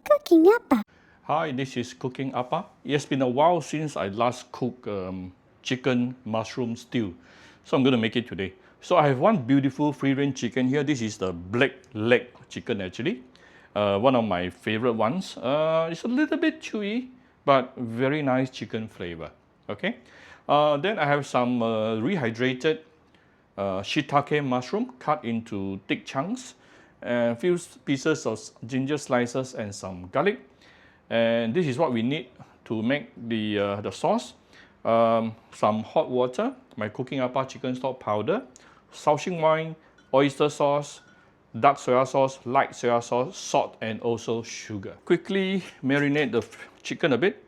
Cooking Appa. Hi, this is Cooking Appa. It's been a while since I last cooked chicken mushroom stew. So I'm going to make it today. So I have one beautiful free-range chicken here. This is the black leg chicken actually. One of my favorite ones. It's a little bit chewy, but very nice chicken flavor. Okay. Then I have some rehydrated shiitake mushroom cut into thick chunks, and a few pieces of ginger slices and some garlic. And this is what we need to make the sauce. Some hot water, my Cooking Appa chicken stock powder, Shaoxing wine, oyster sauce, dark soya sauce, light soya sauce, salt, and also sugar. Quickly marinate the chicken a bit.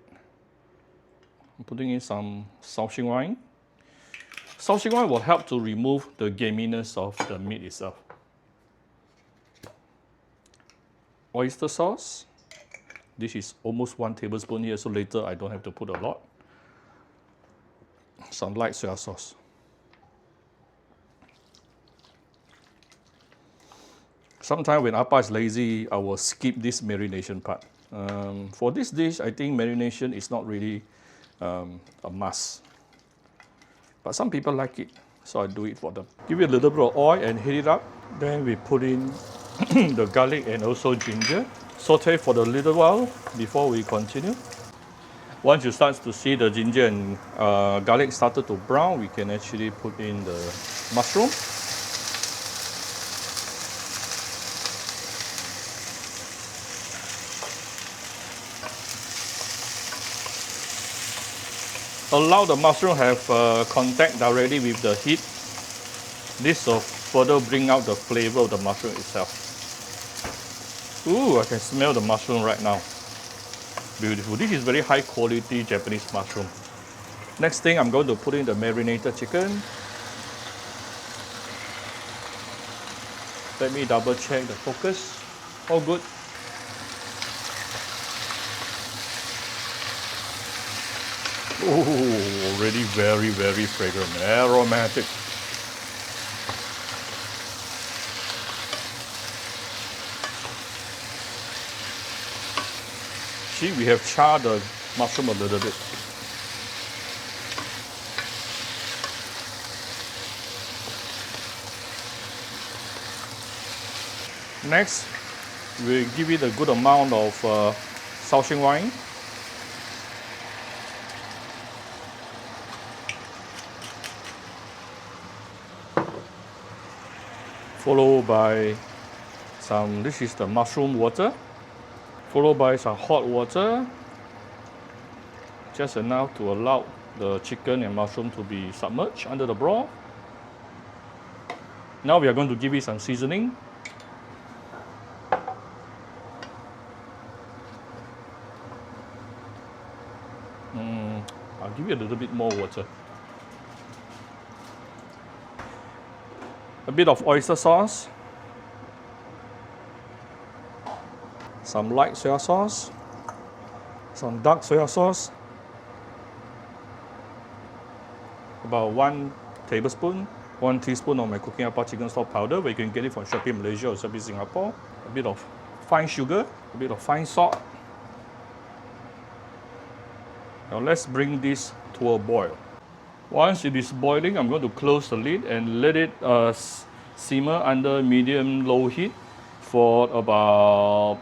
I'm putting in some Shaoxing wine. Shaoxing wine will help to remove the gaminess of the meat itself. Oyster sauce. This is almost 1 tablespoon here, so later I don't have to put a lot. Some light soya sauce. Sometimes when Appa is lazy, I will skip this marination part. For this dish, I think marination is not really a must. But some people like it, so I do it for them. Give it a little bit of oil and heat it up. Then we put in the garlic and also ginger. Saute for a little while before we continue. Once you start to see the ginger and garlic started to brown, we can actually put in the mushroom. Allow the mushroom have contact directly with the heat. This will further bring out the flavor of the mushroom itself. Ooh, I can smell the mushroom right now. Beautiful. This is very high quality Japanese mushroom. Next thing, I'm going to put in the marinated chicken. Let me double check the focus. All good. Ooh, already very, very fragrant, aromatic. See, we have charred the mushroom a little bit. Next, we give it a good amount of Shaoxing wine. Followed by some, this is the mushroom water. Followed by some hot water, just enough to allow the chicken and mushroom to be submerged under the broth. Now we are going to give it some seasoning. I'll give you a little bit more water. A bit of oyster sauce. Some light soya sauce, some dark soya sauce, about 1 tablespoon, 1 teaspoon of my Cooking Appa chicken stock powder, where you can get it from Shopee Malaysia or Shopee Singapore, a bit of fine sugar, a bit of fine salt. Now let's bring this to a boil. Once it is boiling, I'm going to close the lid and let it simmer under medium-low heat for about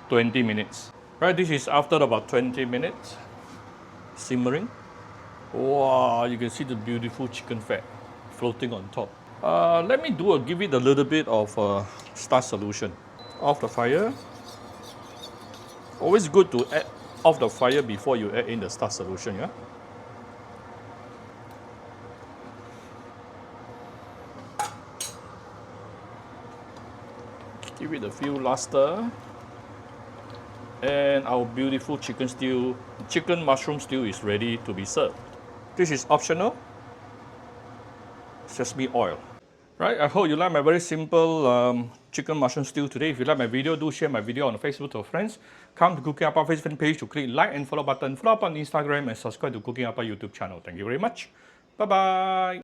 20 minutes. Right, this is after about 20 minutes simmering. Wow, you can see the beautiful chicken fat floating on top. Let me give it a little bit of starch solution. Off the fire. Always good to add off the fire before you add in the starch solution, yeah? Give it a few last stir. And our beautiful chicken mushroom stew is ready to be served. This is optional. Sesame oil. Right, I hope you like my very simple chicken mushroom stew today. If you like my video, do share my video on Facebook to your friends. Come to Cooking Appa Facebook page to click like and follow button. Follow up on Instagram and subscribe to Cooking Appa YouTube channel. Thank you very much. Bye-bye.